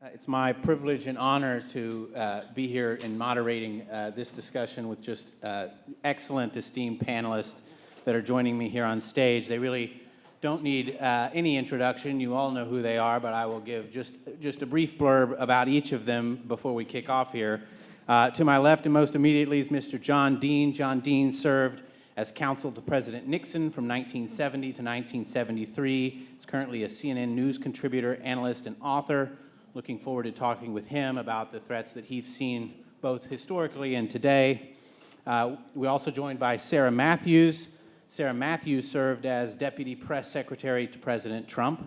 It's my privilege and honor to be here and moderating this discussion with just excellent, esteemed panelists that are joining me here on stage. They really don't need any introduction. You all know who they are, but I will give just a brief blurb about each of them before we kick off here. To my left and most immediately is Mr. John Dean. John Dean served as counsel to President Nixon from 1970 to 1973. He's currently a CNN news contributor, analyst, and author. Looking forward to talking with him about the threats that he's seen both historically and today. We're also joined by Sarah Matthews. Sarah Matthews served as Deputy Press Secretary to President Trump,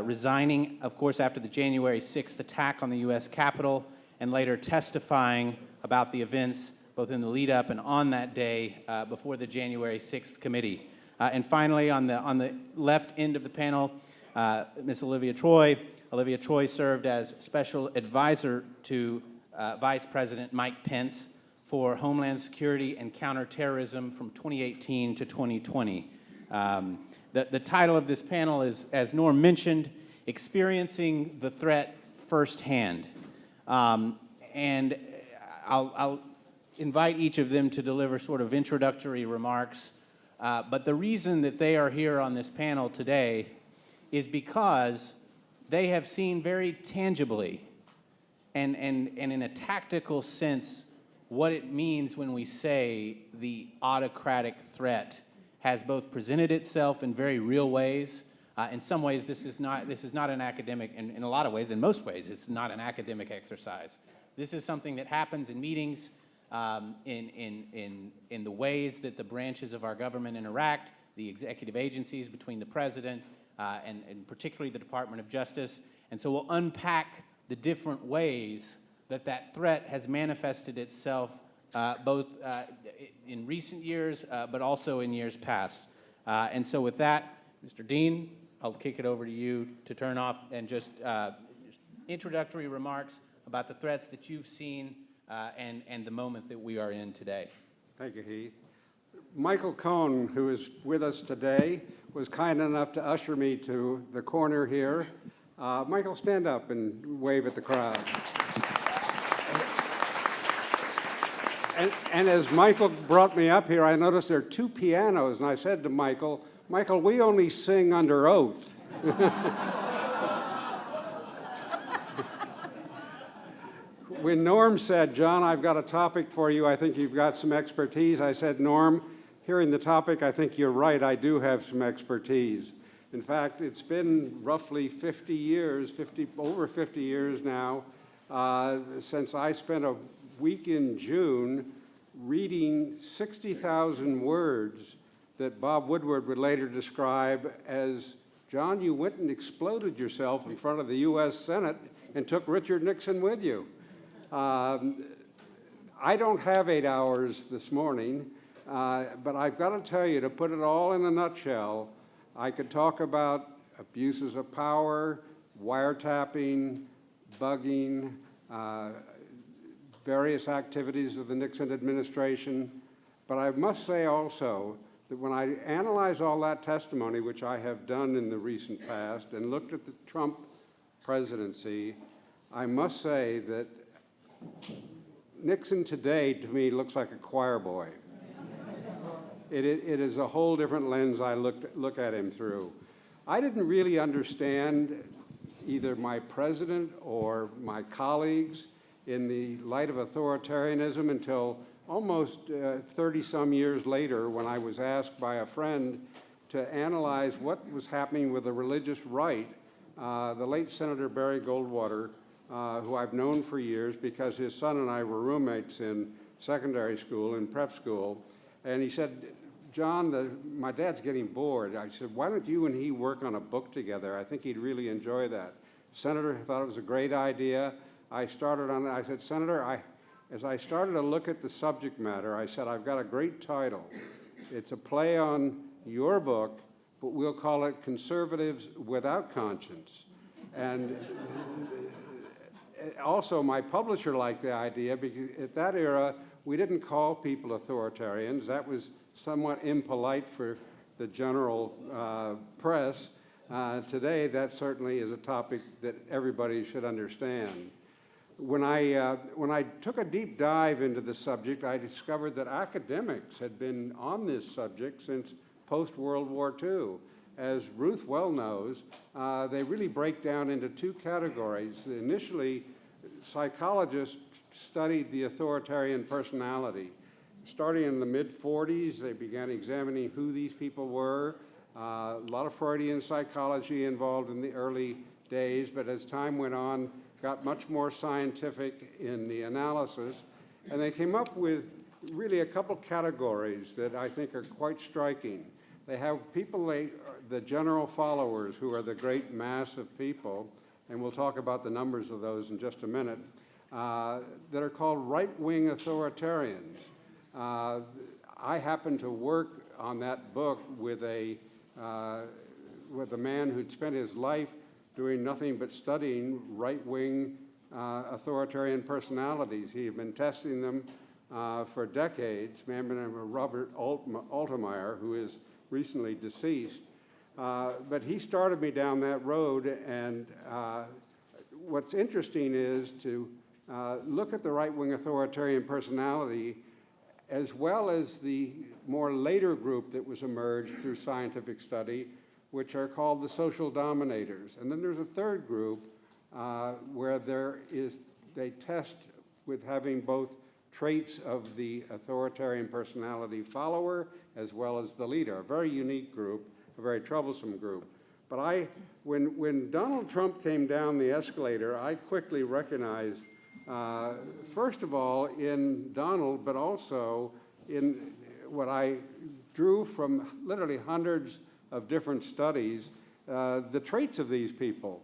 resigning, of course, after the January 6th attack on the U.S. Capitol, and later testifying about the events both in the lead-up and on that day before the January 6th committee. And finally, on the left end of the panel, Ms. Olivia Troye. Olivia Troye served as Special Advisor to Vice President Mike Pence for Homeland Security and Counterterrorism from 2018 to 2020. The title of this panel is, as Norm mentioned, Experiencing the Threat Firsthand. And I'll invite each of them to deliver sort of introductory remarks. But the reason that they are here on this panel today is because they have seen very tangibly and in a tactical sense what it means when we say the autocratic threat has both presented itself in very real ways. In some ways, this is not an academic, in a lot of ways, in most ways, it's not an academic exercise. This is something that happens in meetings, in the ways that the branches of our government interact, the executive agencies between the president and particularly the Department of Justice. And so we'll unpack the different ways that threat has manifested itself both in recent years, but also in years past. And so with that, Mr. Dean, I'll kick it over to you to turn off and just introductory remarks about the threats that you've seen and the moment that we are in today. Thank you, Heath. Michael Cohn, who is with us today, was kind enough to usher me to the corner here. Michael, stand up and wave at the crowd. And as Michael brought me up here, I noticed there are two pianos, and I said to Michael, we only sing under oath. When Norm said, John, I've got a topic for you, I think you've got some expertise, I said, Norm, hearing the topic, I think you're right, I do have some expertise. In fact, it's been roughly 50 years, over 50 years now, since I spent a week in June reading 60,000 words that Bob Woodward would later describe as, John, you went and exploded yourself in front of the U.S. Senate and took Richard Nixon with you. I don't have 8 hours this morning, but I've got to tell you, to put it all in a nutshell, I could talk about abuses of power, wiretapping, bugging, various activities of the Nixon administration. But I must say also that when I analyze all that testimony, which I have done in the recent past, and looked at the Trump presidency, I must say that Nixon today, to me, looks like a choir boy. It is a whole different lens I look at him through. I didn't really understand either my president or my colleagues in the light of authoritarianism until almost 30-some years later, when I was asked by a friend to analyze what was happening with the religious right. The late Senator Barry Goldwater, who I've known for years because his son and I were roommates in secondary school and prep school, and he said, John, my dad's getting bored. I said, why don't you and he work on a book together? I think he'd really enjoy that. Senator thought it was a great idea. I started on it. I said, Senator, as I started to look at the subject matter, I said, I've got a great title. It's a play on your book, but we'll call it Conservatives Without Conscience. And also, my publisher liked the idea because at that era, we didn't call people authoritarians. That was somewhat impolite for the general press. Today, that certainly is a topic that everybody should understand. When I took a deep dive into the subject, I discovered that academics had been on this subject since post-World War II. As Ruth well knows, they really break down into two categories. Initially, psychologists studied the authoritarian personality. Starting in the mid-40s, they began examining who these people were. A lot of Freudian psychology involved in the early days, but as time went on, got much more scientific in the analysis, and they came up with really a couple categories that I think are quite striking. They have people, the general followers, who are the great mass of people, and we'll talk about the numbers of those in just a minute, that are called right-wing authoritarians. I happen to work on that book with a man who'd spent his life doing nothing but studying right-wing authoritarian personalities. He had been testing them for decades. A man named Robert Altemeyer, who is recently deceased. But he started me down that road, and what's interesting is to look at the right-wing authoritarian personality as well as the more later group that was emerged through scientific study, which are called the social dominators. And then there's a third group where they test with having both traits of the authoritarian personality follower as well as the leader. A very unique group, a very troublesome group. But when Donald Trump came down the escalator, I quickly recognized, first of all, in Donald, but also in what I drew from literally hundreds of different studies, the traits of these people.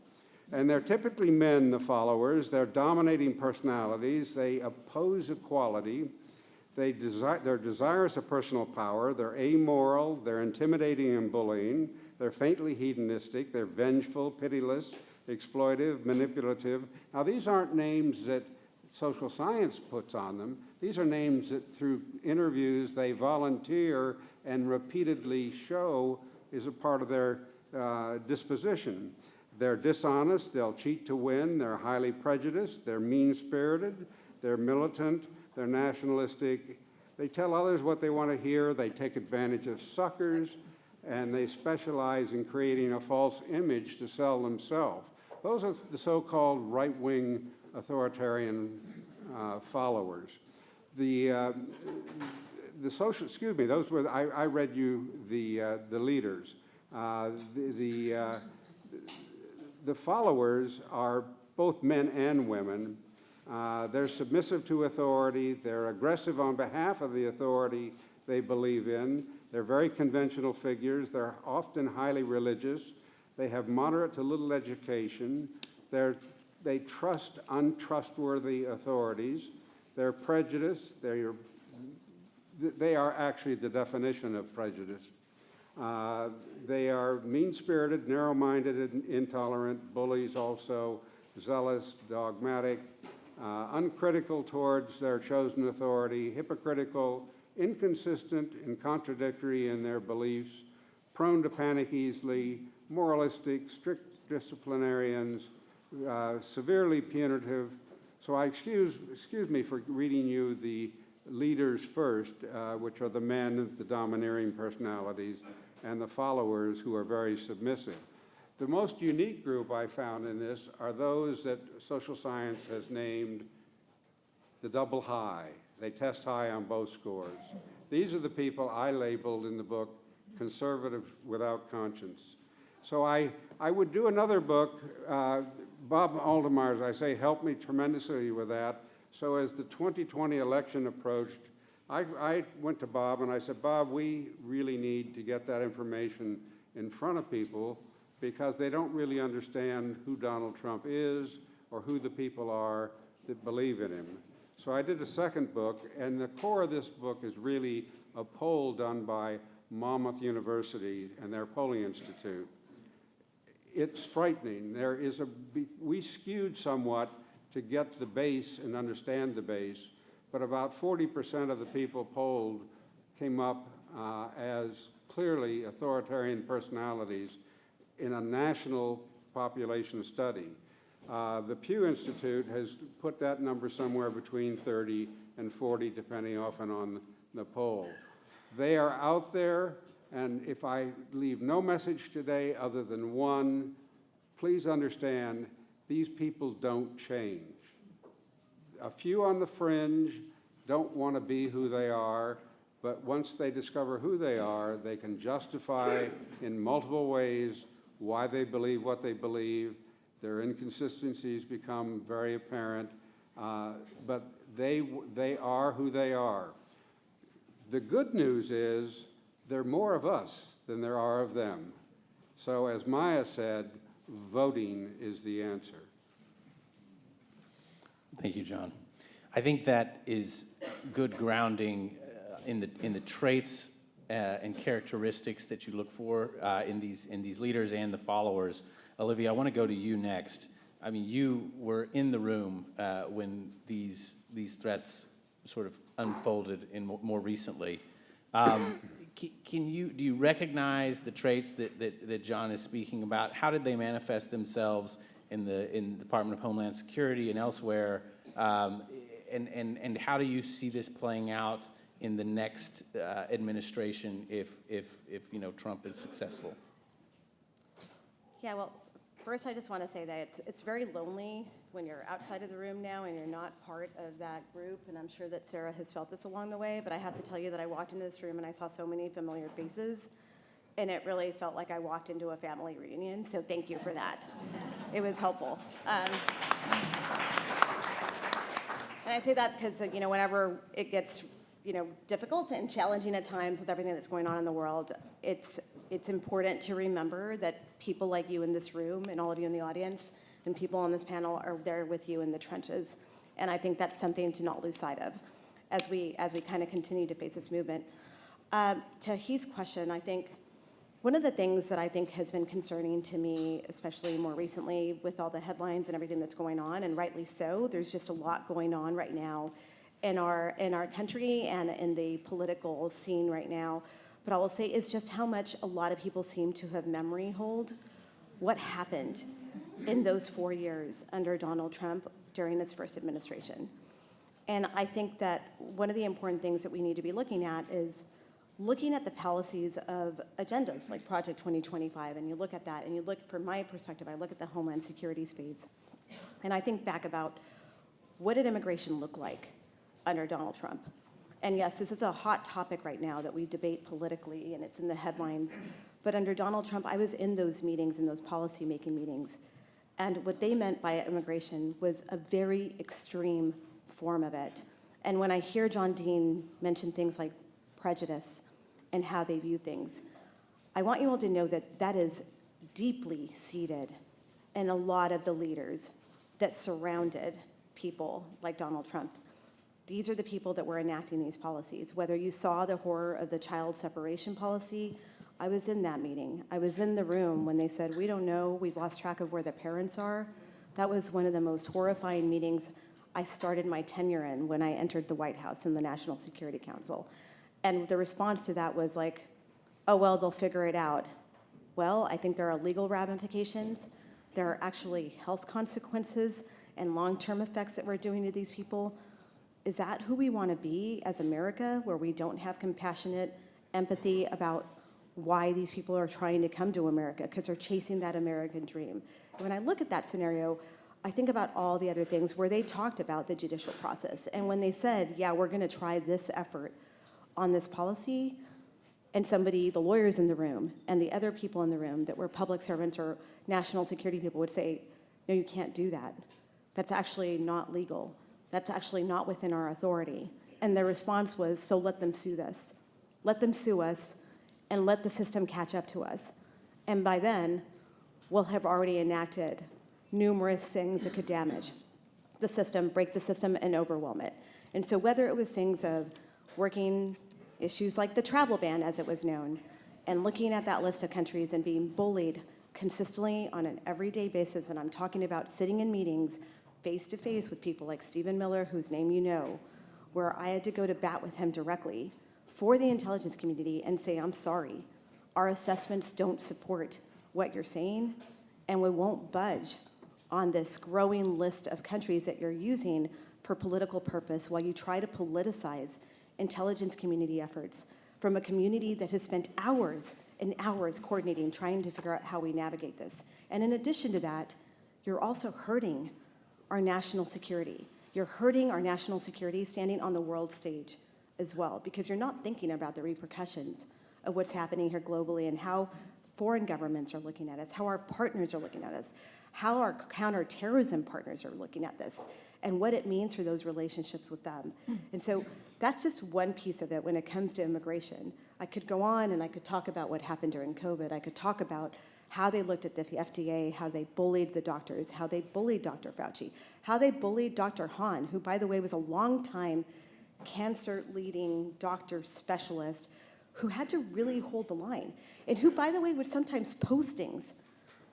And they're typically men, the followers. They're dominating personalities. They oppose equality. They're desirous of personal power. They're amoral. They're intimidating and bullying. They're faintly hedonistic. They're vengeful, pitiless, exploitive, manipulative. Now, these aren't names that social science puts on them. These are names that through interviews they volunteer and repeatedly show is a part of their disposition. They're dishonest, they'll cheat to win, they're highly prejudiced, they're mean-spirited, they're militant, they're nationalistic. They tell others what they want to hear, they take advantage of suckers, and they specialize in creating a false image to sell themselves. Those are the so-called right-wing authoritarian followers. I read you the leaders. The followers are both men and women. They're submissive to authority. They're aggressive on behalf of the authority they believe in. They're very conventional figures. They're often highly religious. They have moderate to little education. They trust untrustworthy authorities. They're prejudiced. They are actually the definition of prejudice. They are mean-spirited, narrow-minded, and intolerant, bullies also, zealous, dogmatic, uncritical towards their chosen authority, hypocritical, inconsistent and contradictory in their beliefs, prone to panic easily, moralistic, strict disciplinarians, severely punitive. So excuse me for reading you the leaders first, which are the men, the domineering personalities, and the followers who are very submissive. The most unique group I found in this are those that social science has named the double high. They test high on both scores. These are the people I labeled in the book conservative without conscience. So I would do another book. Bob Altemeyer, as I say, helped me tremendously with that. So as the 2020 election approached, I went to Bob and I said, Bob, we really need to get that information in front of people because they don't really understand who Donald Trump is or who the people are that believe in him. So I did a second book, and the core of this book is really a poll done by Monmouth University and their polling institute. It's frightening. We skewed somewhat to get the base and understand the base, but about 40% of the people polled came up as clearly authoritarian personalities in a national population study. The Pew Institute has put that number somewhere between 30 and 40, depending often on the poll. They are out there, and if I leave no message today other than one, please understand, these people don't change. A few on the fringe don't want to be who they are, but once they discover who they are, they can justify in multiple ways why they believe what they believe. Their inconsistencies become very apparent, but they are who they are. The good news is there are more of us than there are of them. So as Maya said, voting is the answer. Thank you, John. I think that is good grounding in the traits and characteristics that you look for in these leaders and the followers. Olivia, I want to go to you next. I mean, you were in the room when these threats sort of unfolded more recently. Do you recognize the traits that John is speaking about? How did they manifest themselves in the Department of Homeland Security and elsewhere? And how do you see this playing out in the next administration if Trump is successful? Yeah, well, first I just want to say that it's very lonely when you're outside of the room now and you're not part of that group, and I'm sure that Sarah has felt this along the way, but I have to tell you that I walked into this room and I saw so many familiar faces, and it really felt like I walked into a family reunion, so thank you for that. It was helpful. And I say that because, whenever it gets, difficult and challenging at times with everything that's going on in the world, it's important to remember that people like you in this room and all of you in the audience and people on this panel are there with you in the trenches. And I think that's something to not lose sight of as we kind of continue to face this movement. To Heath's question, I think one of the things that I think has been concerning to me, especially more recently with all the headlines and everything that's going on, and rightly so, there's just a lot going on right now in our country and in the political scene right now. But I will say is just how much a lot of people seem to have memory hold what happened in those 4 years under Donald Trump during his first administration. And I think that one of the important things that we need to be looking at is looking at the policies of agendas like Project 2025, and you look at that, and you look, from my perspective, I look at the Homeland Security space, and I think back about what did immigration look like under Donald Trump? And yes, this is a hot topic right now that we debate politically, and it's in the headlines, but under Donald Trump, I was in those meetings, in those policy-making meetings, and what they meant by immigration was a very extreme form of it. And when I hear John Dean mention things like prejudice and how they view things, I want you all to know that that is deeply seated in a lot of the leaders that surrounded people like Donald Trump. These are the people that were enacting these policies. Whether you saw the horror of the child separation policy, I was in that meeting. I was in the room when they said, we don't know, we've lost track of where the parents are. That was one of the most horrifying meetings I started my tenure in when I entered the White House and the National Security Council. And the response to that was like, oh, well, they'll figure it out. Well, I think there are legal ramifications. There are actually health consequences and long-term effects that we're doing to these people. Is that who we want to be as America, where we don't have compassionate empathy about why these people are trying to come to America because they're chasing that American dream? And when I look at that scenario, I think about all the other things where they talked about the judicial process. And when they said, yeah, we're going to try this effort on this policy, and somebody, the lawyers in the room and the other people in the room that were public servants or national security people would say, no, you can't do that. That's actually not legal. That's actually not within our authority. And their response was, so let them sue us. Let them sue us and let the system catch up to us. And by then, we'll have already enacted numerous things that could damage the system, break the system, and overwhelm it. And so whether it was things of working issues like the travel ban, as it was known, and looking at that list of countries and being bullied consistently on an everyday basis, and I'm talking about sitting in meetings face-to-face with people like Stephen Miller, whose name you know, where I had to go to bat with him directly for the intelligence community and say, I'm sorry, our assessments don't support what you're saying, and we won't budge on this growing list of countries that you're using for political purpose while you try to politicize intelligence community efforts from a community that has spent hours and hours coordinating, trying to figure out how we navigate this. And in addition to that, you're also hurting our national security. You're hurting our national security standing on the world stage as well, because you're not thinking about the repercussions of what's happening here globally and how foreign governments are looking at us, how our partners are looking at us, how our counterterrorism partners are looking at this, and what it means for those relationships with them. And so that's just one piece of it when it comes to immigration. I could go on and I could talk about what happened during COVID. I could talk about how they looked at the FDA, how they bullied the doctors, how they bullied Dr. Fauci, how they bullied Dr. Hahn, who, by the way, was a long-time cancer-leading doctor specialist who had to really hold the line, and who, by the way, would sometimes post things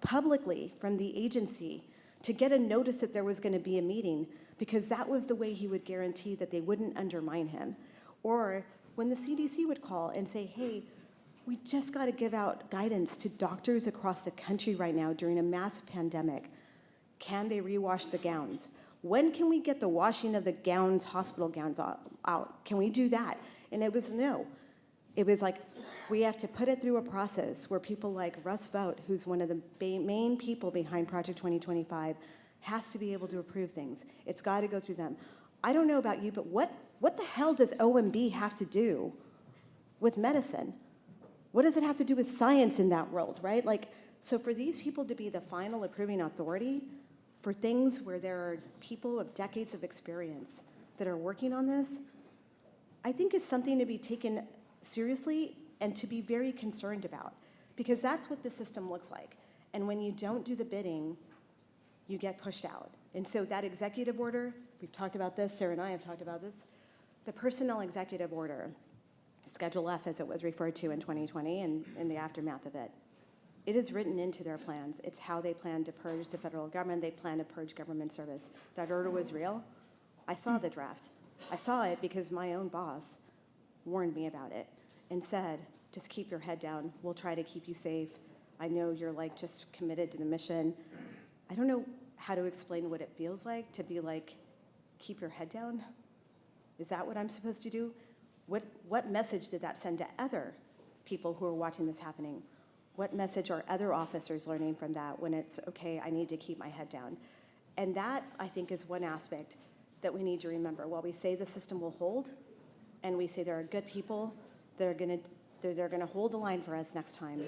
publicly from the agency to get a notice that there was going to be a meeting, because that was the way he would guarantee that they wouldn't undermine him. Or when the CDC would call and say, hey, we just got to give out guidance to doctors across the country right now during a massive pandemic. Can they rewash the gowns? When can we get the washing of the gowns, hospital gowns out? Can we do that? And it was no. It was like, we have to put it through a process where people like Russ Vought, who's one of the main people behind Project 2025, has to be able to approve things. It's got to go through them. I don't know about you, but what the hell does OMB have to do with medicine? What does it have to do with science in that world, right? Like, so for these people to be the final approving authority for things where there are people with decades of experience that are working on this, I think is something to be taken seriously and to be very concerned about, because that's what the system looks like. And when you don't do the bidding, you get pushed out. And so that executive order, we've talked about this, Sarah and I have talked about this, the personnel executive order, Schedule F as it was referred to in 2020 and in the aftermath of it, it is written into their plans. It's how they plan to purge the federal government. They plan to purge government service. That order was real. I saw the draft. I saw it because my own boss warned me about it and said, just keep your head down. We'll try to keep you safe. I know you're like just committed to the mission. I don't know how to explain what it feels like to be like, keep your head down. Is that what I'm supposed to do? What message did that send to other people who are watching this happening? What message are other officers learning from that when it's, okay, I need to keep my head down? And that, I think, is one aspect that we need to remember. While we say the system will hold, and we say there are good people that are they're gonna hold the line for us next time,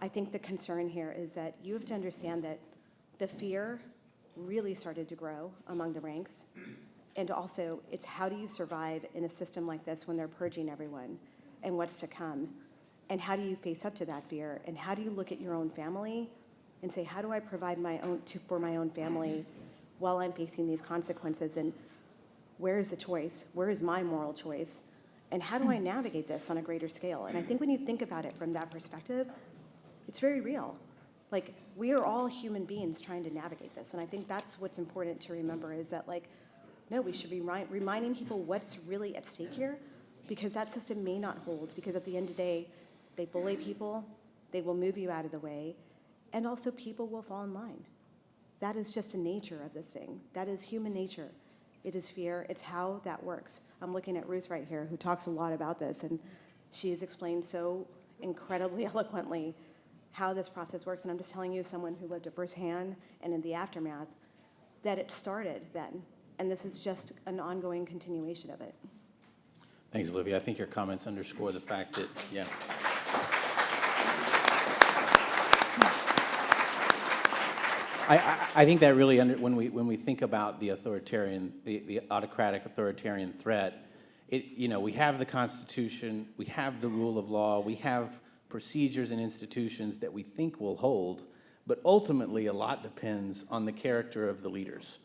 I think the concern here is that you have to understand that the fear really started to grow among the ranks. And also, it's how do you survive in a system like this when they're purging everyone, and what's to come? And how do you face up to that fear? And how do you look at your own family and say, how do I provide for my own family while I'm facing these consequences? And where is the choice? Where is my moral choice? And how do I navigate this on a greater scale? And I think when you think about it from that perspective, it's very real. Like, we are all human beings trying to navigate this. And I think that's what's important to remember, is that, like, no, we should be reminding people what's really at stake here, because that system may not hold, because at the end of the day, they bully people, they will move you out of the way, and also people will fall in line. That is just a nature of this thing. That is human nature. It is fear. It's how that works. I'm looking at Ruth right here, who talks a lot about this, and she has explained so incredibly eloquently how this process works. And I'm just telling you, as someone who lived it firsthand and in the aftermath, that it started then. And this is just an ongoing continuation of it. Thanks, Olivia. I think your comments underscore the fact that, yeah. I think that really, when we think about the authoritarian, the autocratic authoritarian threat, we have the Constitution, we have the rule of law, we have procedures and institutions that we think will hold, but ultimately a lot depends on the character of the leaders.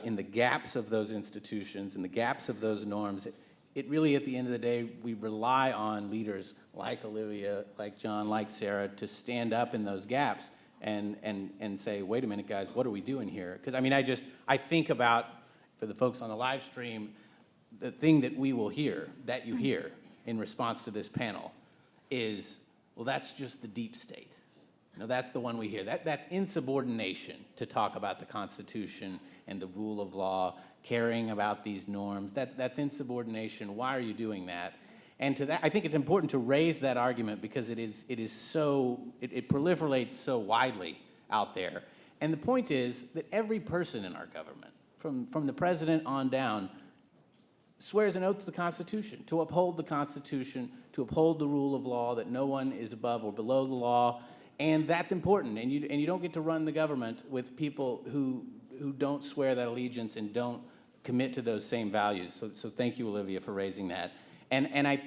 In the gaps of those institutions, in the gaps of those norms, it really, at the end of the day, we rely on leaders like Olivia, like John, like Sarah, to stand up in those gaps and say, wait a minute, guys, what are we doing here? Because, I mean, I think about, for the folks on the live stream, the thing that we will hear, that you hear in response to this panel is, well, that's just the deep state. No, that's the one we hear. That's insubordination to talk about the Constitution and the rule of law, caring about these norms. That's insubordination. Why are you doing that? And to that, I think it's important to raise that argument because it proliferates so widely out there. And the point is that every person in our government, from the president on down, swears an oath to the Constitution, to uphold the Constitution, to uphold the rule of law, that no one is above or below the law. And that's important. And you don't get to run the government with people who don't swear that allegiance and don't commit to those same values. So thank you, Olivia, for raising that. And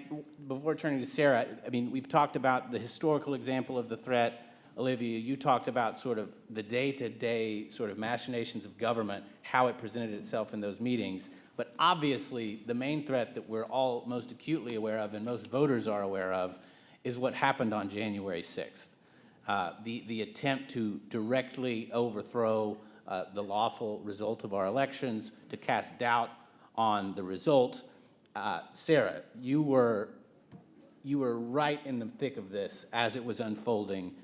before turning to Sarah, I mean, we've talked about the historical example of the threat. Olivia, you talked about sort of the day-to-day sort of machinations of government, how it presented itself in those meetings. But obviously, the main threat that we're all most acutely aware of and most voters are aware of is what happened on January 6th. The attempt to directly overthrow the lawful result of our elections, to cast doubt on the result. Sarah, you were right in the thick of this as it was unfolding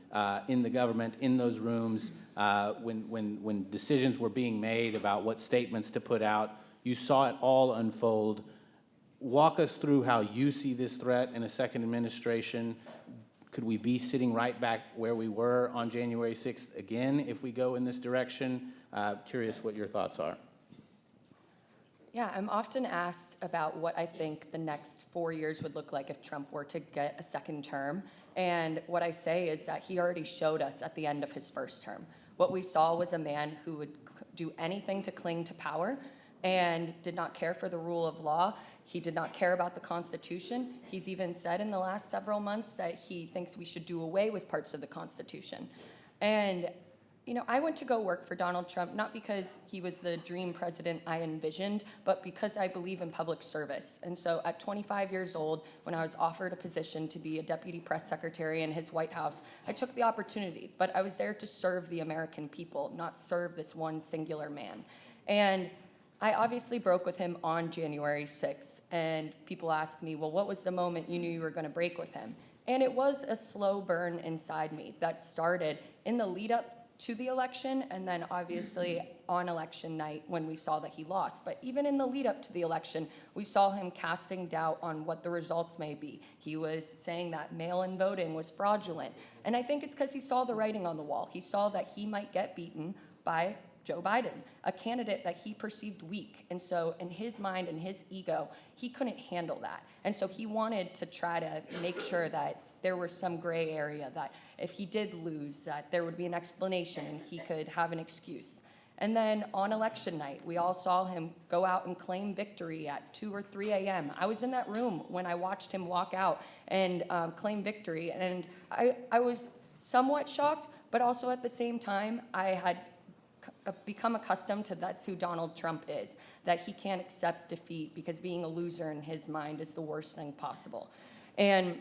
in the government, in those rooms, when decisions were being made about what statements to put out. You saw it all unfold. Walk us through how you see this threat in a second administration. Could we be sitting right back where we were on January 6th again if we go in this direction? Curious what your thoughts are. Yeah, I'm often asked about what I think the next 4 years would look like if Trump were to get a second term. And what I say is that he already showed us at the end of his first term. What we saw was a man who would do anything to cling to power and did not care for the rule of law. He did not care about the Constitution. He's even said in the last several months that he thinks we should do away with parts of the Constitution. And you know, I went to go work for Donald Trump, not because he was the dream president I envisioned, but because I believe in public service. And so at 25 years old, when I was offered a position to be a deputy press secretary in his White House, I took the opportunity, but I was there to serve the American people, not serve this one singular man. And I obviously broke with him on January 6th, and people asked me, well, what was the moment you knew you were going to break with him? And it was a slow burn inside me that started in the lead up to the election, and then obviously on election night when we saw that he lost. But even in the lead up to the election, we saw him casting doubt on what the results may be. He was saying that mail-in voting was fraudulent. And I think it's because he saw the writing on the wall. He saw that he might get beaten by Joe Biden, a candidate that he perceived weak. And so in his mind and his ego, he couldn't handle that. And so he wanted to try to make sure that there was some gray area, that if he did lose, that there would be an explanation and he could have an excuse. And then on election night, we all saw him go out and claim victory at 2 or 3 a.m. I was in that room when I watched him walk out and claim victory. And I was somewhat shocked, but also at the same time, I had become accustomed to that's who Donald Trump is, that he can't accept defeat because being a loser in his mind is the worst thing possible. And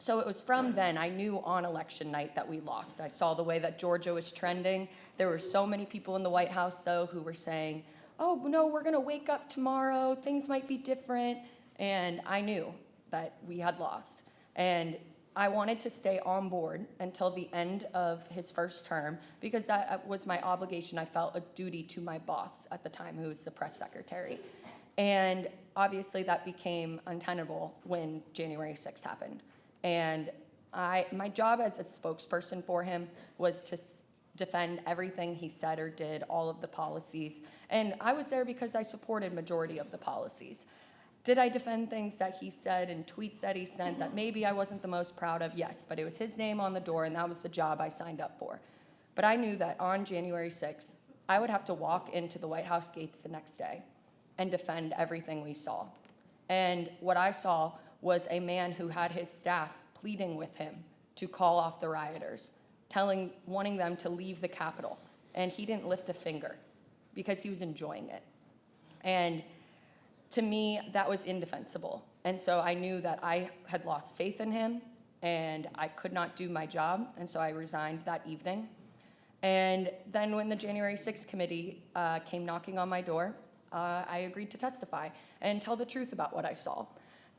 so it was from then I knew on election night that we lost. I saw the way that Georgia was trending. There were so many people in the White House, though, who were saying, oh, no, we're going to wake up tomorrow. Things might be different. And I knew that we had lost. And I wanted to stay on board until the end of his first term because that was my obligation. I felt a duty to my boss at the time, who was the press secretary. And obviously that became untenable when January 6th happened. And my job as a spokesperson for him was to defend everything he said or did, all of the policies. And I was there because I supported majority of the policies. Did I defend things that he said and tweets that he sent that maybe I wasn't the most proud of? Yes, but it was his name on the door, and that was the job I signed up for. But I knew that on January 6th, I would have to walk into the White House gates the next day and defend everything we saw. And what I saw was a man who had his staff pleading with him to call off the rioters, wanting them to leave the Capitol. And he didn't lift a finger because he was enjoying it. And to me, that was indefensible. And so I knew that I had lost faith in him and I could not do my job. And so I resigned that evening. And then when the January 6th committee came knocking on my door, I agreed to testify and tell the truth about what I saw.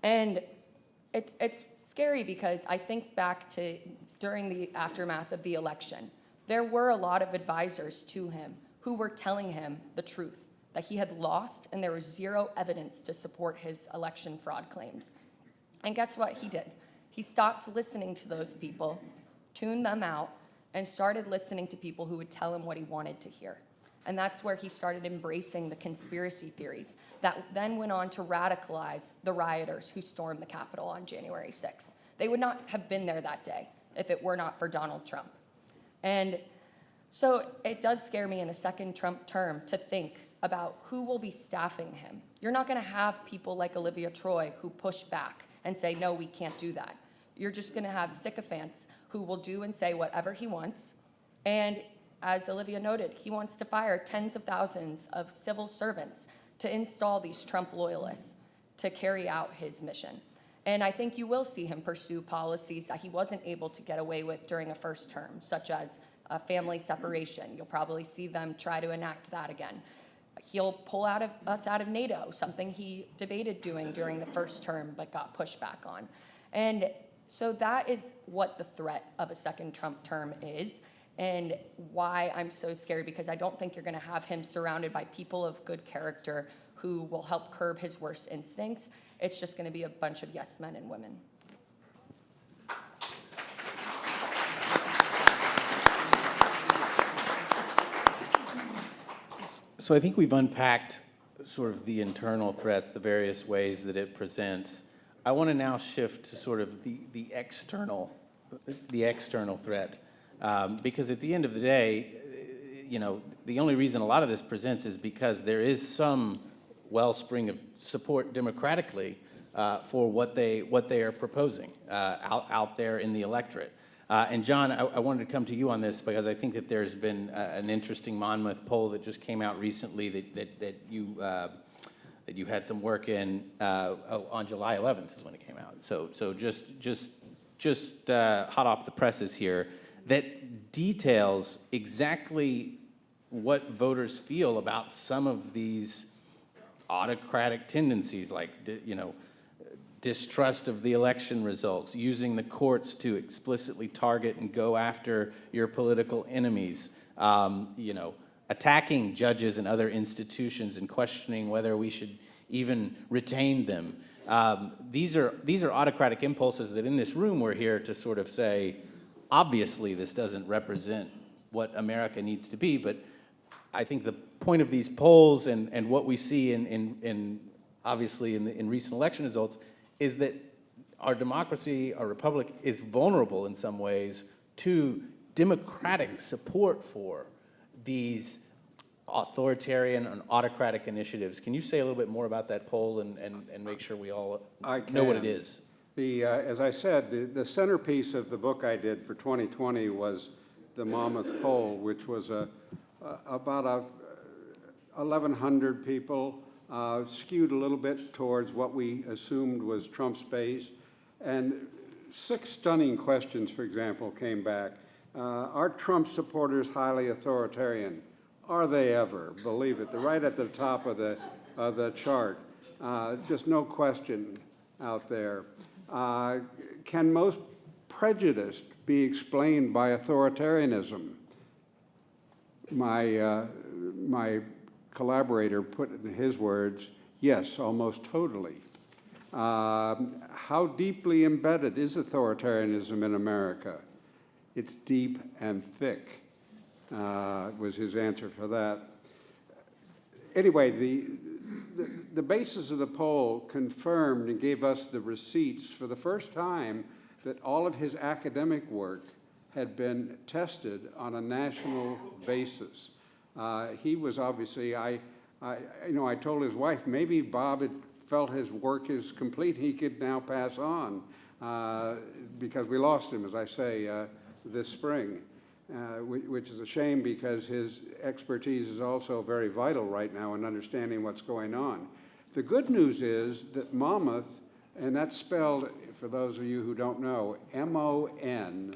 And it's scary because I think back to during the aftermath of the election, there were a lot of advisors to him who were telling him the truth, that he had lost and there was zero evidence to support his election fraud claims. And guess what he did? He stopped listening to those people, tuned them out, and started listening to people who would tell him what he wanted to hear. And that's where he started embracing the conspiracy theories that then went on to radicalize the rioters who stormed the Capitol on January 6th. They would not have been there that day if it were not for Donald Trump. And so it does scare me in a second Trump term to think about who will be staffing him. You're not going to have people like Olivia Troye who push back and say, no, we can't do that. You're just going to have sycophants who will do and say whatever he wants. And as Olivia noted, he wants to fire tens of thousands of civil servants to install these Trump loyalists to carry out his mission. And I think you will see him pursue policies that he wasn't able to get away with during a first term, such as family separation. You'll probably see them try to enact that again. He'll pull us out of NATO, something he debated doing during the first term but got pushed back on. And so that is what the threat of a second Trump term is, and why I'm so scared, because I don't think you're going to have him surrounded by people of good character who will help curb his worst instincts. It's just going to be a bunch of yes men and women. So I think we've unpacked sort of the internal threats, the various ways that it presents. I want to now shift to sort of the external threat, because at the end of the day, the only reason a lot of this presents is because there is some wellspring of support democratically for what they are proposing out there in the electorate. And John, I wanted to come to you on this because I think that there's been an interesting Monmouth poll that just came out recently that you had some work in on July 11th is when it came out. So just hot off the presses here, that details exactly what voters feel about some of these autocratic tendencies, like distrust of the election results, using the courts to explicitly target and go after your political enemies, attacking judges and other institutions and questioning whether we should even retain them. These are autocratic impulses that in this room we're here to sort of say, obviously this doesn't represent what America needs to be, but I think the point of these polls and what we see in obviously in recent election results is that our democracy, our republic, is vulnerable in some ways to democratic support for these authoritarian and autocratic initiatives. Can you say a little bit more about that poll and make sure we all know what it is? As I said, the centerpiece of the book I did for 2020 was the Monmouth poll, which was about 1,100 people, skewed a little bit towards what we assumed was Trump's base. And 6 stunning questions, for example, came back. Are Trump supporters highly authoritarian? Are they ever? Believe it. They're right at the top of the chart. Just no question out there. Can most prejudice be explained by authoritarianism? My collaborator put it in his words, yes, almost totally. How deeply embedded is authoritarianism in America? It's deep and thick, was his answer for that. Anyway, the basis of the poll confirmed and gave us the receipts for the first time that all of his academic work had been tested on a national basis. He was obviously, I told his wife, maybe Bob had felt his work is complete, he could now pass on, because we lost him, as I say, this spring, which is a shame because his expertise is also very vital right now in understanding what's going on. The good news is that Monmouth, and that's spelled, for those of you who don't know, M-O-N,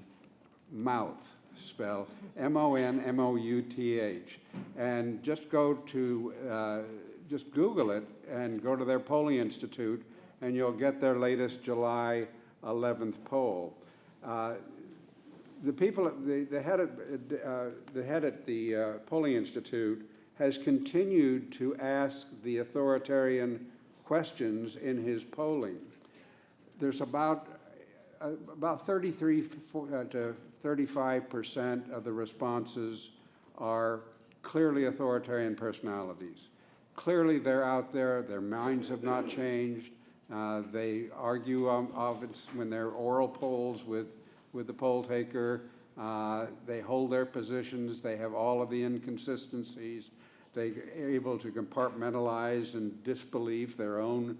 mouth, spell M-O-N-M-O-U-T-H. And just just Google it and go to their polling institute and you'll get their latest July 11th poll. the people, the head at the Polling Institute has continued to ask the authoritarian questions in his polling. There's about 33 to 35% of the responses are clearly authoritarian personalities. Clearly, they're out there. Their minds have not changed. They argue when they're oral polls with the poll taker. They hold their positions. They have all of the inconsistencies. They're able to compartmentalize and disbelieve their own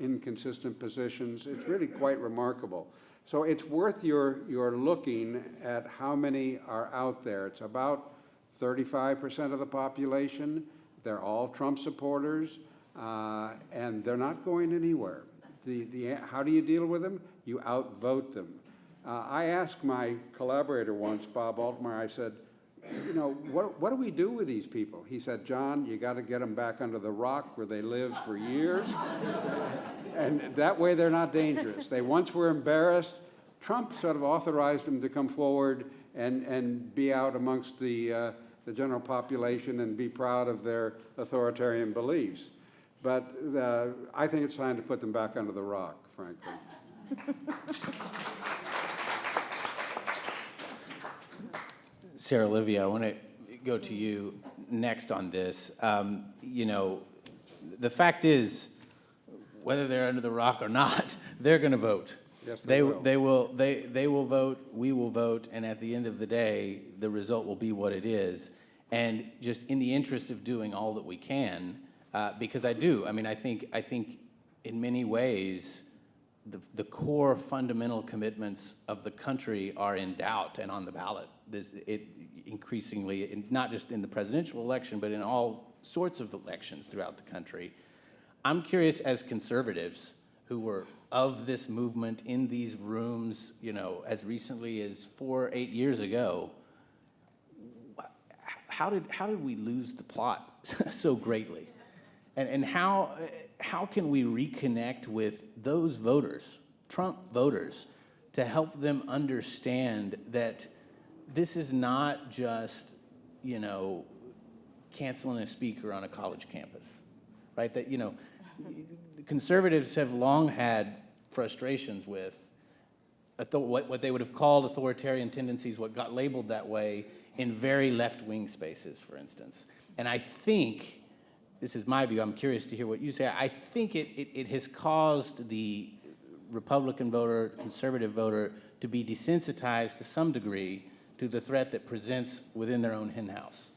inconsistent positions. It's really quite remarkable. So it's worth your looking at how many are out there. It's about 35% of the population. They're all Trump supporters, and they're not going anywhere. How do you deal with them? You outvote them. I asked my collaborator once, Bob Altmaier, I said, you know, what do we do with these people? He said, John, you got to get them back under the rock where they lived for years, and that way they're not dangerous. They once were embarrassed. Trump sort of authorized them to come forward and be out amongst the general population and be proud of their authoritarian beliefs. But I think it's time to put them back under the rock, frankly. Sarah Olivia, I want to go to you next on this. You know, the fact is, whether they're under the rock or not, they're going to vote. Yes, they will. They will vote. We will vote, and at the end of the day, the result will be what it is. And just in the interest of doing all that we can, because I think in many ways, the core fundamental commitments of the country are in doubt and on the ballot. It increasingly, not just in the presidential election, but in all sorts of elections throughout the country. I'm curious, as conservatives who were of this movement in these rooms, you know, as recently as 8 years ago, how did we lose the plot so greatly? And how can we reconnect with those voters, Trump voters, to help them understand that this is not just, you know, canceling a speaker on a college campus, right? That, you know, conservatives have long had frustrations with what they would have called authoritarian tendencies, what got labeled that way in very left-wing spaces, for instance. And I think, this is my view, I'm curious to hear what you say, I think it has caused the Republican voter, conservative voter, to be desensitized to some degree to the threat that presents within their own henhouse.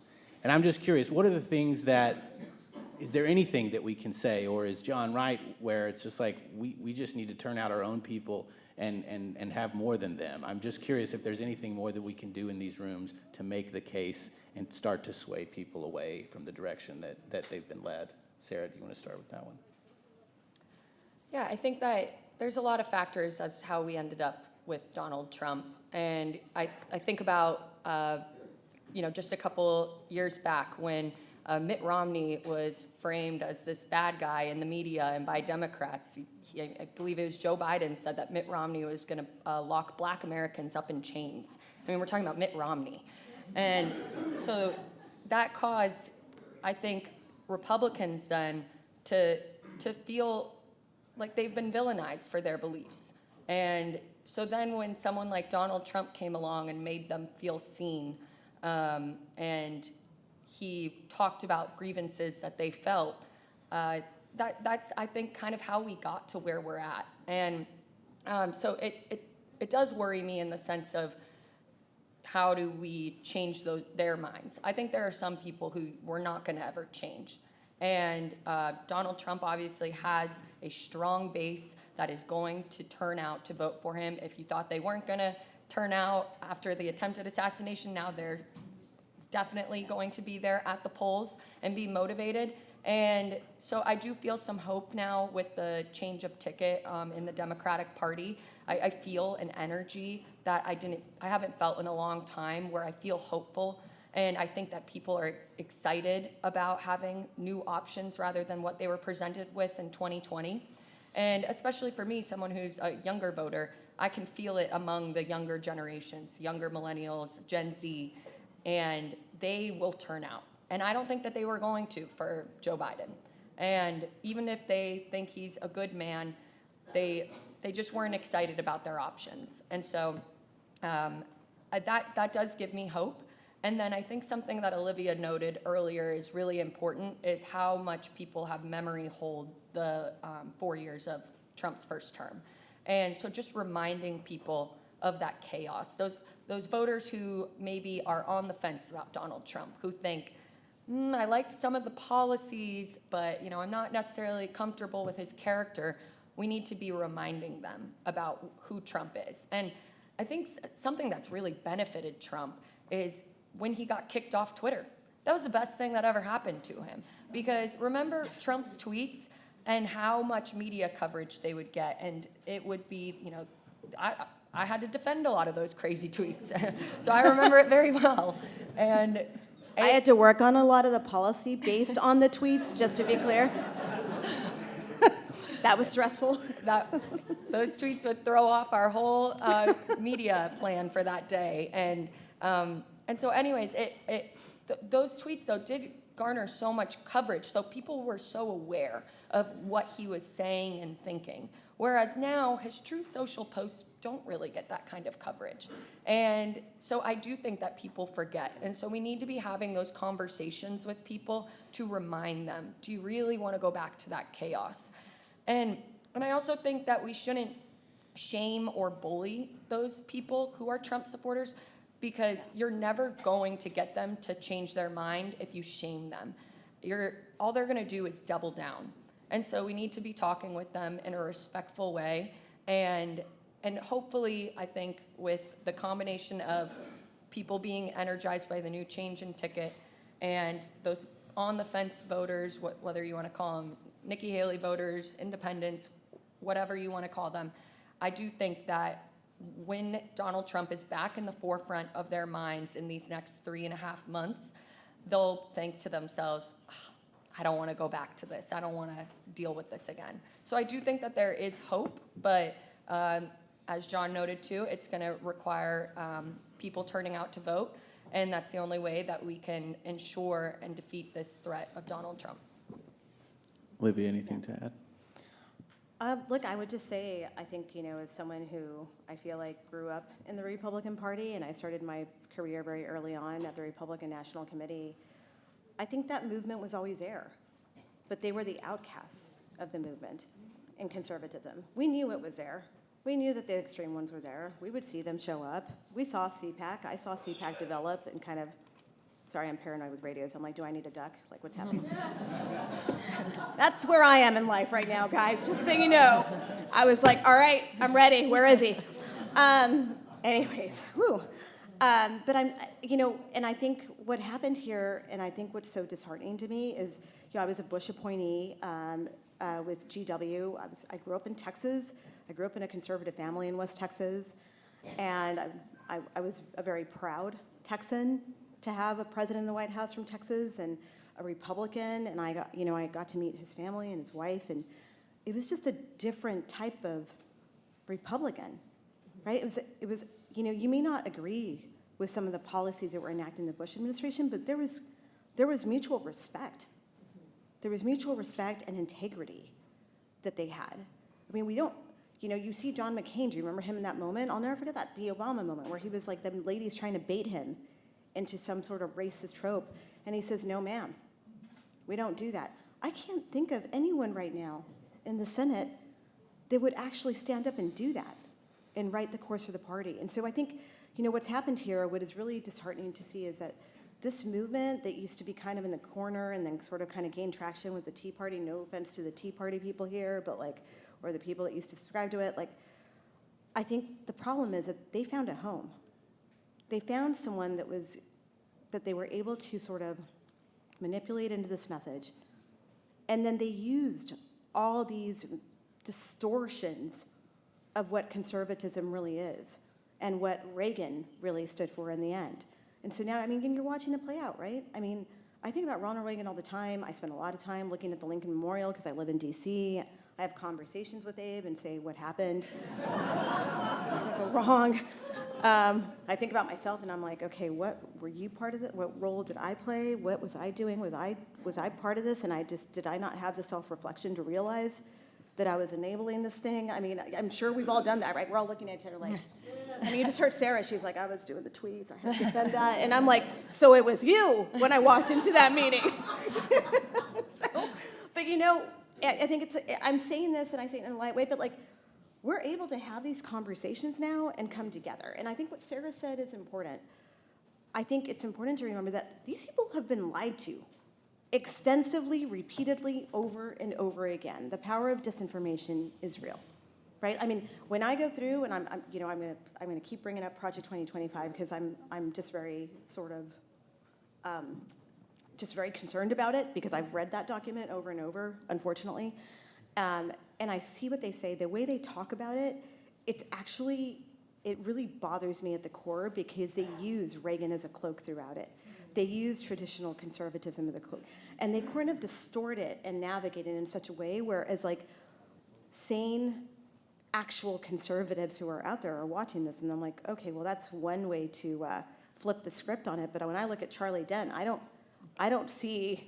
And I'm just curious, what are the things that, is there anything that we can say, or is John right, where it's just like, we just need to turn out our own people and have more than them? I'm just curious if there's anything more that we can do in these rooms to make the case and start to sway people away from the direction that they've been led. Sarah, do you want to start with that one? Yeah, I think that there's a lot of factors as how we ended up with Donald Trump. And I think about, you know, just a couple years back when Mitt Romney was framed as this bad guy in the media and by Democrats. I believe it was Joe Biden said that Mitt Romney was going to lock Black Americans up in chains. I mean, we're talking about Mitt Romney. And so that caused, I think, Republicans then to feel like they've been villainized for their beliefs. And so then when someone like Donald Trump came along and made them feel seen, and he talked about grievances that they felt, that's, I think, kind of how we got to where we're at. And so it does worry me in the sense of how do we change their minds. I think there are some people who we're not going to ever change. And Donald Trump obviously has a strong base that is going to turn out to vote for him. If you thought they weren't going to turn out after the attempted assassination, now they're definitely going to be there at the polls and be motivated. And so I do feel some hope now with the change of ticket in the Democratic Party. I feel an energy that I haven't felt in a long time, where I feel hopeful. And I think that people are excited about having new options rather than what they were presented with in 2020. And especially for me, someone who's a younger voter, I can feel it among the younger generations, younger millennials, Gen Z, and they will turn out. And I don't think that they were going to for Joe Biden. And even if they think he's a good man, they just weren't excited about their options. And so that does give me hope. And then I think something that Olivia noted earlier is really important, is how much people have memory hold the 4 years of Trump's first term. And so just reminding people of that chaos, those voters who maybe are on the fence about Donald Trump, who think, I liked some of the policies, but I'm not necessarily comfortable with his character. We need to be reminding them about who Trump is. And I think something that's really benefited Trump is when he got kicked off Twitter. That was the best thing that ever happened to him. Because remember Trump's tweets and how much media coverage they would get. And it would be, I had to defend a lot of those crazy tweets. So I remember it very well. And I had to work on a lot of the policy based on the tweets, just to be clear. That was stressful. Those tweets would throw off our whole media plan for that day. And so anyways, those tweets, though, did garner so much coverage. So people were so aware of what he was saying and thinking. Whereas now, his true social posts don't really get that kind of coverage. And so I do think that people forget. And so we need to be having those conversations with people to remind them, do you really want to go back to that chaos? And I also think that we shouldn't shame or bully those people who are Trump supporters, because you're never going to get them to change their mind if you shame them. All they're going to do is double down. And so we need to be talking with them in a respectful way. And hopefully, I think, with the combination of people being energized by the new change in ticket and those on-the-fence voters, whether you want to call them Nikki Haley voters, independents, whatever you want to call them, I do think that when Donald Trump is back in the forefront of their minds in these next 3.5 months, they'll think to themselves, I don't want to go back to this. I don't want to deal with this again. So I do think that there is hope, but as John noted too, it's going to require people turning out to vote, and that's the only way that we can ensure and defeat this threat of Donald Trump. Olivia, anything to add? Look, I would just say, I think, as someone who I feel like grew up in the Republican Party, and I started my career very early on at the Republican National Committee, I think that movement was always there. But they were the outcasts of the movement in conservatism. We knew it was there. We knew that the extreme ones were there. We would see them show up. We saw CPAC. I saw CPAC develop and kind of, sorry, I'm paranoid with radio, so I'm like, do I need a duck? Like, what's happening? That's where I am in life right now, guys, just so you know. I was like, all right, I'm ready. Where is he? Anyways, whew. But I'm, and I think what happened here, and I think what's so disheartening to me is, I was a Bush appointee with GW. I grew up in Texas. I grew up in a conservative family in West Texas, and I was a very proud Texan to have a president in the White House from Texas and a Republican, and I got to meet his family and his wife, and it was just a different type of Republican, right? It was you may not agree with some of the policies that were enacted in the Bush administration, but there was mutual respect. There was mutual respect and integrity that they had. I mean, we don't, you see John McCain, do you remember him in that moment? I'll never forget that, the Obama moment, where he was like, the ladies trying to bait him into some sort of racist trope, and he says, no, ma'am, we don't do that. I can't think of anyone right now in the Senate that would actually stand up and do that and write the course for the party. And so I think, what's happened here, what is really disheartening to see is that this movement that used to be kind of in the corner and then sort of kind of gained traction with the Tea Party, no offense to the Tea Party people here, but or the people that used to subscribe to it, I think the problem is that they found a home. They found someone that they were able to sort of manipulate into this message. And then they used all these distortions of what conservatism really is and what Reagan really stood for in the end. And so now, you're watching it play out, right? I think about Ronald Reagan all the time. I spend a lot of time looking at the Lincoln Memorial because I live in DC. I have conversations with Abe and say, what happened? go wrong. I think about myself and I'm like, okay, what were you part of it? What role did I play? What was I doing? Was I part of this? And did I not have the self-reflection to realize that I was enabling this thing? I mean, I'm sure we've all done that, right? We're all looking at each other like, I mean, you just heard Sarah, she was like, I was doing the tweets, I had to defend that. And I'm like, so it was you when I walked into that meeting. But you know, I think I'm saying this and I say it in a light way, but like, we're able to have these conversations now and come together. And I think what Sarah said is important. I think it's important to remember that these people have been lied to extensively, repeatedly, over and over again. The power of disinformation is real, right? I mean, when I go through, and I'm gonna keep bringing up Project 2025 because I'm just very sort of, just very concerned about it because I've read that document over and over, unfortunately. And I see what they say, the way they talk about it, it really bothers me at the core because they use Reagan as a cloak throughout it. They use traditional conservatism as a cloak. And they kind of distort it and navigate it in such a way where as like sane, actual conservatives who are out there are watching this and I'm like, okay, well that's one way to flip the script on it. But when I look at Charlie Dent, I don't see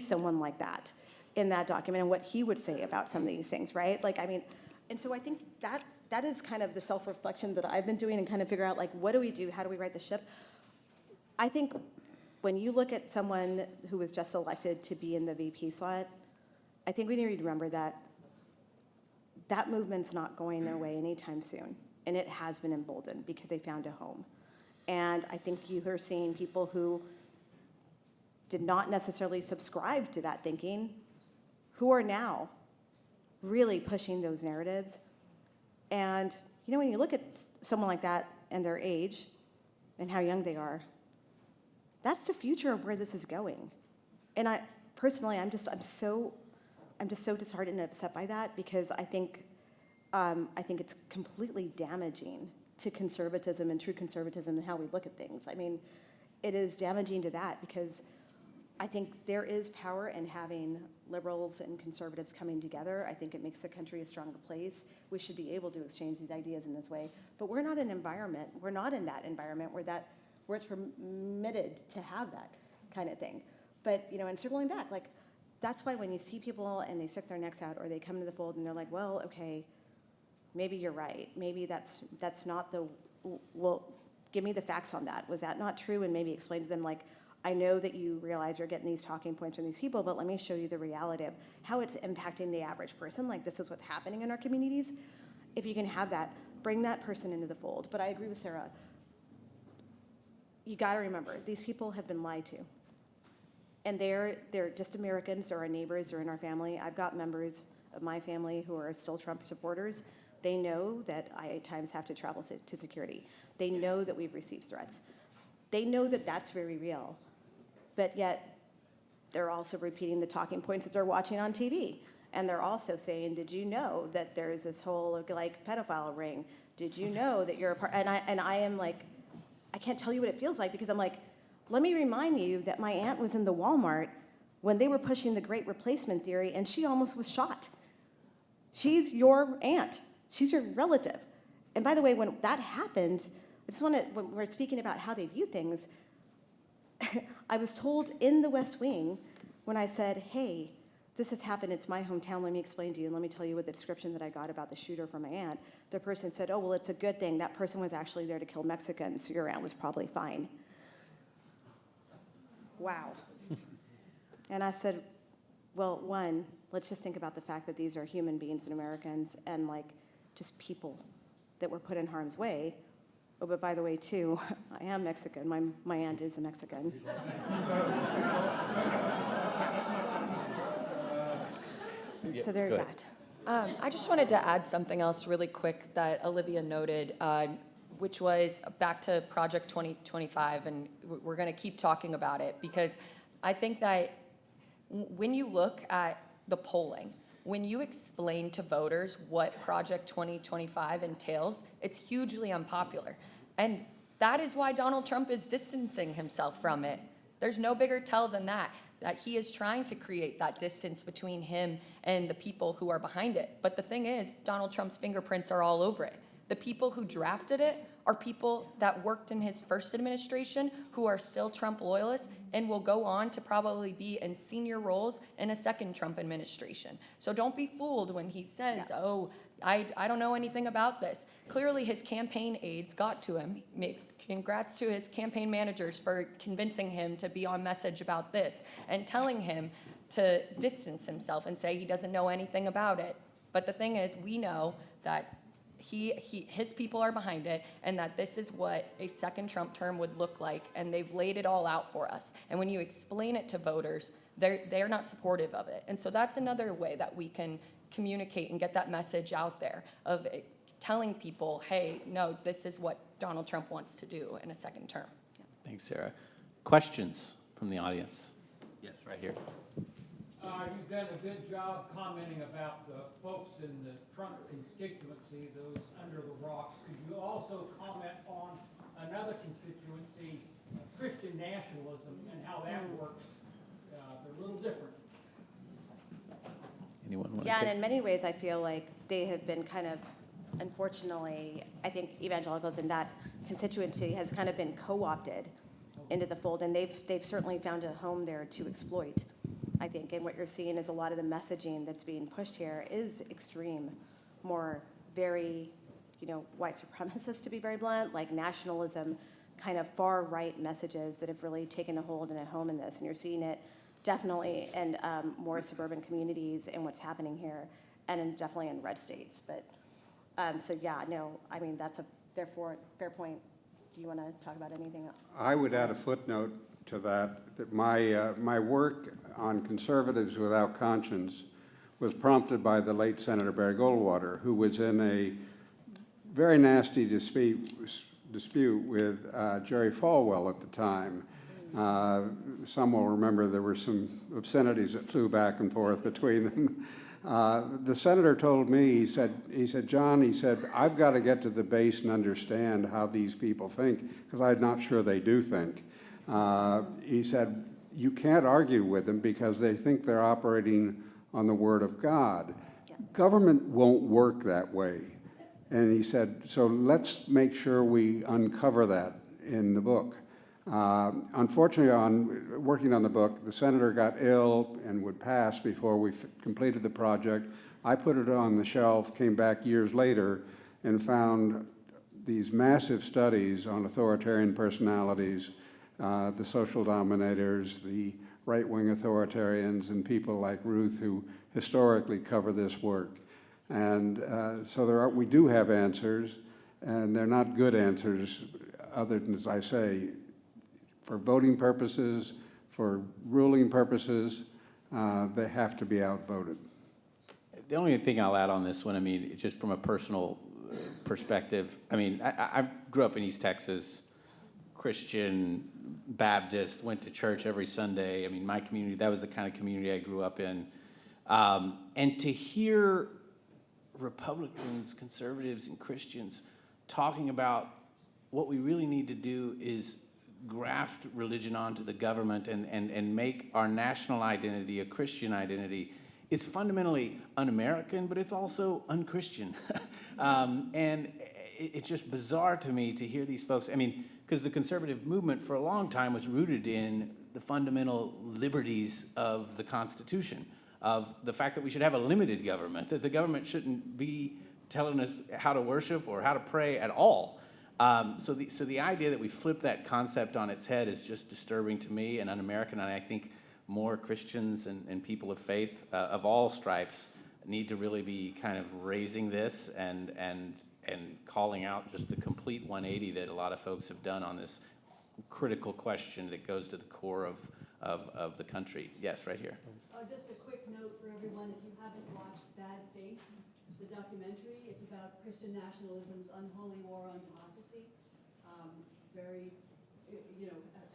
someone like that in that document and what he would say about some of these things, right? Like, I mean, and so I think that is kind of the self-reflection that I've been doing and kind of figure out, like, what do we do? How do we right the ship? I think when you look at someone who was just elected to be in the VP slot, I think we need to remember that that movement's not going away anytime soon. And it has been emboldened because they found a home. And I think you are seeing people who did not necessarily subscribe to that thinking who are now really pushing those narratives. And, you know, when you look at someone like that and their age and how young they are, that's the future of where this is going. And I personally, I'm just so disheartened and upset by that because I think it's completely damaging to conservatism and true conservatism and how we look at things. I mean, it is damaging to that because I think there is power in having liberals and conservatives coming together. I think it makes the country a stronger place. We should be able to exchange these ideas in this way. But we're not in that environment where it's permitted to have that kind of thing. But, you know, and circling back, like, that's why when you see people and they stick their necks out or they come to the fold and they're like, well, okay, maybe you're right. Maybe that's not well, give me the facts on that. Was that not true? And maybe explain to them, like, I know that you realize you're getting these talking points from these people, but let me show you the reality of how it's impacting the average person. Like, this is what's happening in our communities. If you can have that, bring that person into the fold. But I agree with Sarah. You got to remember, these people have been lied to. And they're just Americans, they're our neighbors, they're in our family. I've got members of my family who are still Trump supporters. They know that I at times have to travel to security. They know that we've received threats. They know that that's very real. But yet, they're also repeating the talking points that they're watching on TV. And they're also saying, did you know that there's this whole, like, pedophile ring? Did you know that you're a part? And I am like, I can't tell you what it feels like because I'm like, let me remind you that my aunt was in the Walmart when they were pushing the great replacement theory and she almost was shot. She's your aunt. She's your relative. And by the way, when that happened, I just want to, when we're speaking about how they view things, I was told in the West Wing when I said, hey, this has happened, it's my hometown, let me explain to you, and let me tell you what the description that I got about the shooter from my aunt. The person said, oh, well, it's a good thing. That person was actually there to kill Mexicans, so your aunt was probably fine. Wow. And I said, well, one, let's just think about the fact that these are human beings and Americans and, like, just people that were put in harm's way. Oh, but by the way, too, I am Mexican. My aunt is a Mexican. So there's that. I just wanted to add something else really quick that Olivia noted, which was back to Project 2025, and we're going to keep talking about it because I think that when you look at the polling, when you explain to voters what Project 2025 entails, it's hugely unpopular. And that is why Donald Trump is distancing himself from it. There's no bigger tell than that he is trying to create that distance between him and the people who are behind it. But the thing is, Donald Trump's fingerprints are all over it. The people who drafted it are people that worked in his first administration who are still Trump loyalists and will go on to probably be in senior roles in a second Trump administration. So don't be fooled when he says, Yeah. oh, I don't know anything about this. Clearly, his campaign aides got to him. Congrats to his campaign managers for convincing him to be on message about this and telling him to distance himself and say he doesn't know anything about it. But the thing is, we know that his people are behind it, and that this is what a second Trump term would look like, and they've laid it all out for us. And when you explain it to voters, they're not supportive of it. And so that's another way that we can communicate and get that message out there of telling people, hey, no, this is what Donald Trump wants to do in a second term. Thanks, Sarah. Questions from the audience? Yes, right here. You've done a good job commenting about the folks in the Trump constituency, those under the rocks. Could you also comment on another constituency, Christian nationalism, and how that works? They're a little different. Anyone want to Yeah, take? and in many ways, I feel like they have been kind of, unfortunately, I think evangelicals in that constituency has kind of been co-opted into the fold, and they've certainly found a home there to exploit, I think. And what you're seeing is a lot of the messaging that's being pushed here is extreme, more very, white supremacist, to be very blunt, like nationalism, kind of far-right messages that have really taken a hold and a home in this. And you're seeing it definitely in more suburban communities and what's happening here, and definitely in red states. But so yeah, no, I mean, that's a therefore fair point. Do you want to talk about anything else? I would add a footnote to that my work on conservatives without conscience was prompted by the late Senator Barry Goldwater, who was in a very nasty dispute with Jerry Falwell at the time. Some will remember there were some obscenities that flew back and forth between them. The senator told me, he said, John, he said, I've got to get to the base and understand how these people think, because I'm not sure they do think. He said, you can't argue with them because they think they're operating on the Word of God. Yeah. Government won't work that way. And he said, so let's make sure we uncover that in the book. Unfortunately, on working on the book, the senator got ill and would pass before we completed the project. I put it on the shelf, came back years later, and found these massive studies on authoritarian personalities, the social dominators, the right-wing authoritarians, and people like Ruth who historically cover this work. And so we do have answers, and they're not good answers other than, as I say, for voting purposes, for ruling purposes, they have to be outvoted. The only thing I'll add on this one, I mean, just from a personal perspective, I mean, I grew up in East Texas, Christian, Baptist, went to church every Sunday. I mean, my community, that was the kind of community I grew up in. And to hear Republicans, conservatives, and Christians talking about what we really need to do is graft religion onto the government and make our national identity a Christian identity is fundamentally un-American, but it's also un-Christian. And it's just bizarre to me to hear these folks, I mean, because the conservative movement for a long time was rooted in the fundamental liberties of the Constitution, of the fact that we should have a limited government, that the government shouldn't be telling us how to worship or how to pray at all. So the idea that we flip that concept on its head is just disturbing to me and un-American, and I think more Christians and people of faith of all stripes need to really be kind of raising this and calling out just the complete 180 that a lot of folks have done on this critical question that goes to the core of the country. Yes, right here. Just a quick note for everyone, if you haven't watched Bad Faith, the documentary, it's about Christian nationalism's unholy war on democracy. Very,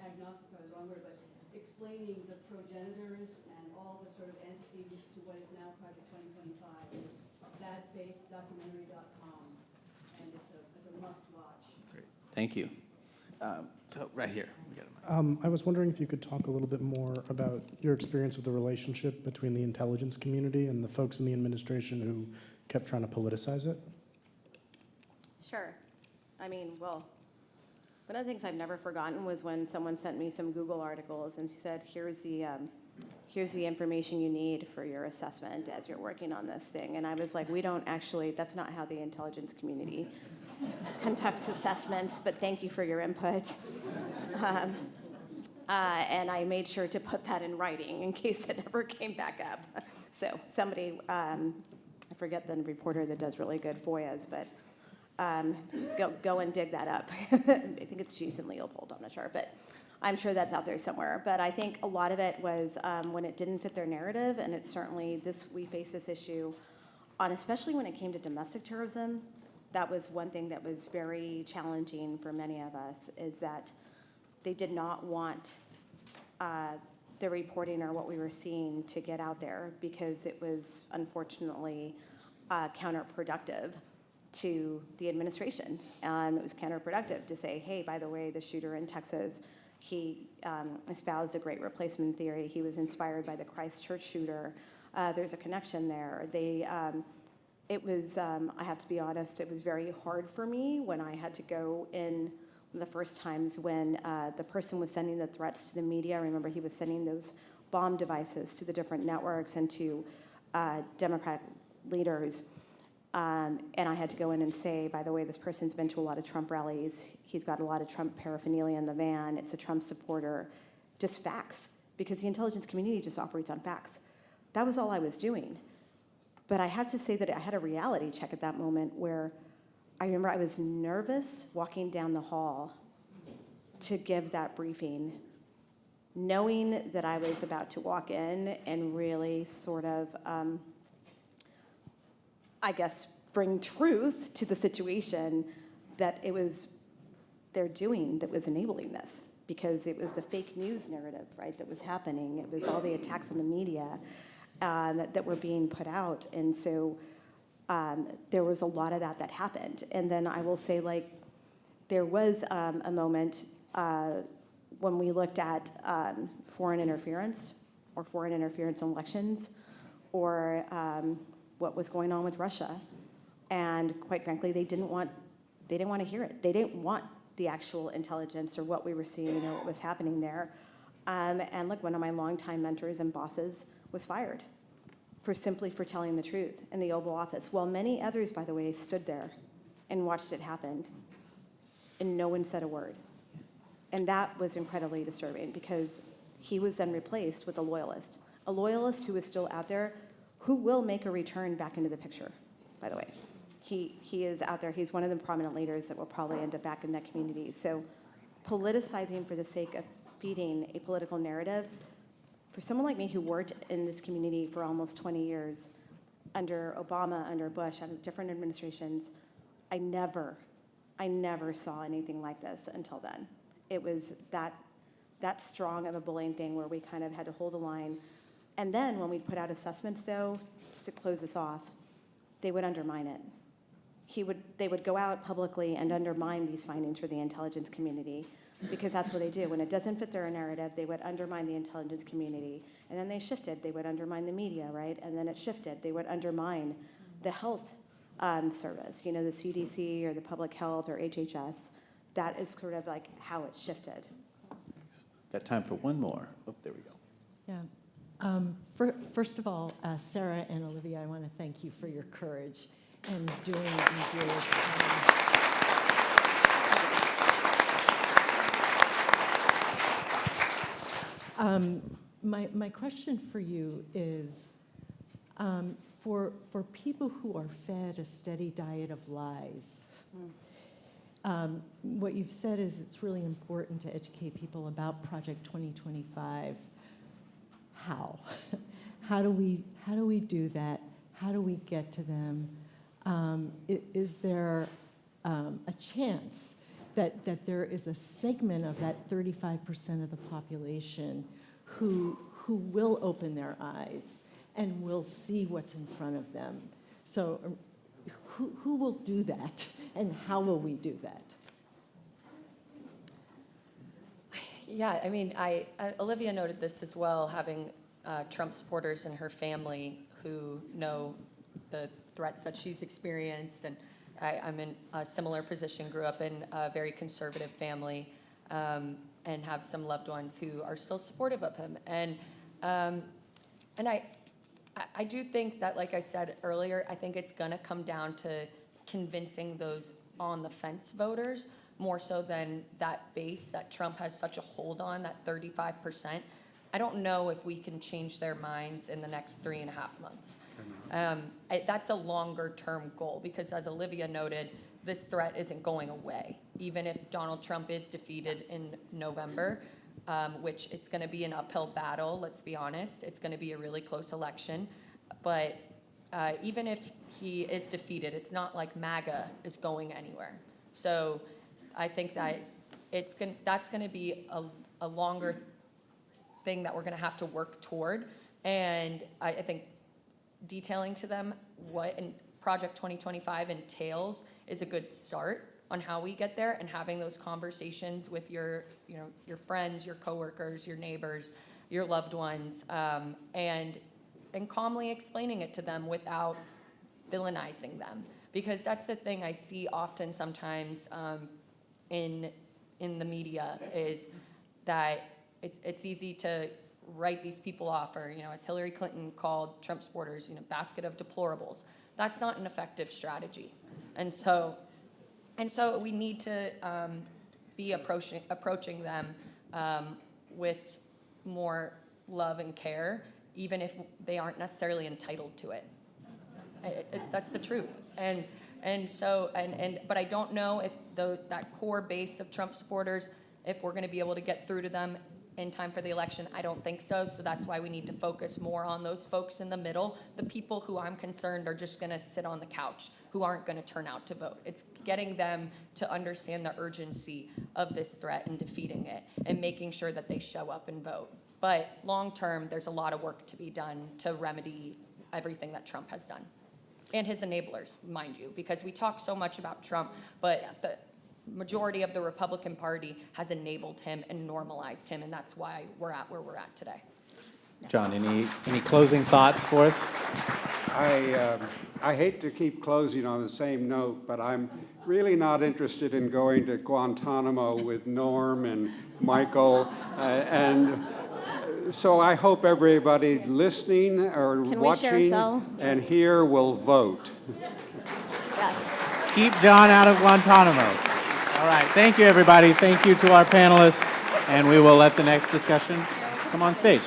agnostic, probably the wrong word, but explaining the progenitors and all the sort of antecedents to what is now Project 2025 is badfaithdocumentary.com, and it's a must-watch. Great. Thank you. So right here. We got a mic. I was wondering if you could talk a little bit more about your experience with the relationship between the intelligence community and the folks in the administration who kept trying to politicize it. Sure. I mean, well, one of the things I've never forgotten was when someone sent me some Google articles and she said, here's the information you need for your assessment as you're working on this thing. And I was like, we don't actually, that's not how the intelligence community conducts assessments, but thank you for your input. And I made sure to put that in writing in case it ever came back up. So somebody, I forget the reporter that does really good FOIAs, but go and dig that up. I think it's Jason Leopold, I'm not sure, but I'm sure that's out there somewhere. But I think a lot of it was when it didn't fit their narrative, and it's certainly we face this issue on, especially when it came to domestic terrorism. That was one thing that was very challenging for many of us, is that they did not want the reporting or what we were seeing to get out there because it was unfortunately counterproductive to the administration. It was counterproductive to say, hey, by the way, the shooter in Texas, he espoused a great replacement theory. He was inspired by the Christchurch shooter. There's a connection there. It was, I have to be honest, it was very hard for me when I had to go in the first times when the person was sending the threats to the media. I remember he was sending those bomb devices to the different networks and to Democratic leaders. And I had to go in and say, by the way, this person's been to a lot of Trump rallies. He's got a lot of Trump paraphernalia in the van. It's a Trump supporter. Just facts, because the intelligence community just operates on facts. That was all I was doing. But I have to say that I had a reality check at that moment where I remember I was nervous walking down the hall to give that briefing, knowing that I was about to walk in and really sort of, I guess, bring truth to the situation that it was their doing that was enabling this, because it was the fake news narrative, right, that was happening. It was all the attacks on the media that were being put out. And so there was a lot of that happened. And then I will say, like, there was a moment when we looked at foreign interference in elections, or what was going on with Russia. And quite frankly, they didn't want to hear it. They didn't want the actual intelligence or what we were seeing or what was happening there. And look, one of my longtime mentors and bosses was fired for telling the truth in the Oval Office, while many others, by the way, stood there and watched it happen, and no one said a word. And that was incredibly disturbing, because he was then replaced with a loyalist who is still out there, who will make a return back into the picture, by the way. He is out there. He's one of the prominent leaders that will probably end up back in that community. So politicizing for the sake of feeding a political narrative, for someone like me who worked in this community for almost 20 years, under Obama, under Bush, under different administrations, I never saw anything like this until then. It was that strong of a bullying thing where we kind of had to hold a line. And then when we put out assessments, though, just to close this off, they would undermine it. They would go out publicly and undermine these findings for the intelligence community, because that's what they do. When it doesn't fit their narrative, they would undermine the intelligence community. And then they shifted. They would undermine the media, right? And then it shifted. They would undermine the health service, the CDC or the public health or HHS. That is sort of like how it shifted. Got time for one more. Oh, there we go. Yeah. First of all, Sarah and Olivia, I want to thank you for your courage and doing what you did. My question for you is, for people who are fed a steady diet of lies, what you've said is it's really important to educate people about Project 2025. How? How do we do that? How do we get to them? Is there a chance that there is a segment of that 35% of the population who will open their eyes and will see what's in front of them? So who will do that, and how will we do that? Yeah, I mean, Olivia noted this as well, having Trump supporters in her family who know the threats that she's experienced, and I'm in a similar position, grew up in a very conservative family, and have some loved ones who are still supportive of him. And I do think that, like I said earlier, I think it's gonna come down to convincing those on the fence voters more so than that base that Trump has such a hold on, that 35%. I don't know if we can change their minds in the next 3.5 months. That's a longer term goal because, as Olivia noted, this threat isn't going away. Even if Donald Trump is defeated in November, which it's going to be an uphill battle, let's be honest. It's going to be a really close election. But even if he is defeated, it's not like MAGA is going anywhere. So I think that that's going to be a longer thing that we're going to have to work toward. And I think detailing to them what Project 2025 entails is a good start on how we get there, and having those conversations with your friends, your coworkers, your neighbors, your loved ones, and calmly explaining it to them without villainizing them. Because that's the thing I see often sometimes in the media is that it's easy to write these people off, or as Hillary Clinton called Trump supporters, basket of deplorables. That's not an effective strategy, and so we need to be approaching them with more love and care, even if they aren't necessarily entitled to it. That's the truth, but I don't know if that core base of Trump supporters, if we're going to be able to get through to them in time for the election. I don't think so. So that's why we need to focus more on those folks in the middle, the people who I'm concerned are just going to sit on the couch, who aren't going to turn out to vote. It's getting them to understand the urgency of this threat and defeating it, and making sure that they show up and vote. But long term, there's a lot of work to be done to remedy everything that Trump has done. And his enablers, mind you, because we talk so much about Trump, but Yes. the majority of the Republican Party has enabled him and normalized him, and that's why we're at where we're at today. John, any closing thoughts for us? I hate to keep closing on the same note, but I'm really not interested in going to Guantanamo with Norm and Michael, and so I hope everybody listening or Can we share a watching cell? and here will vote. Yes. Keep John out of Guantanamo. All right, thank you, everybody. Thank you to our panelists, and we will let the next discussion come on stage.